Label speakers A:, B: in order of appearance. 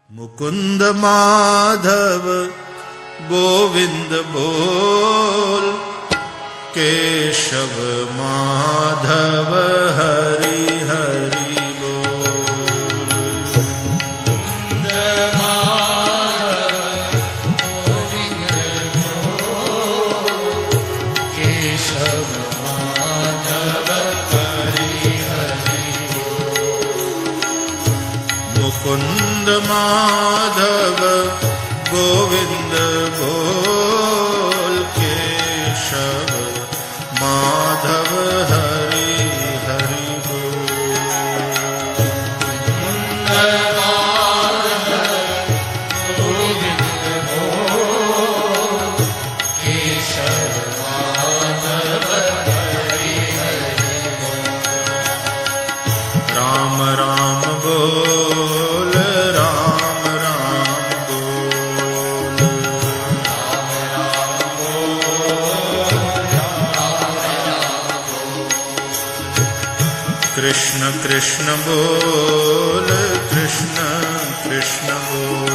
A: मुकुंद माधव गोविंद बोल, केशव माधव हरि हरि बोल। मुकुंद माधव गोविंद बोल, केशव माधव हरि हरि बोल। मुकुंद माधव गोविंद बोल, केशव माधव हरि हरि बोल। मुकुंद माधव गोविंद बोल, केशव माधव हरि हरि बोल। राम राम बोल, राम राम बोल, राम राम बोल, राम राम बोल। कृष्ण कृष्ण बोल, कृष्ण कृष्ण बोल,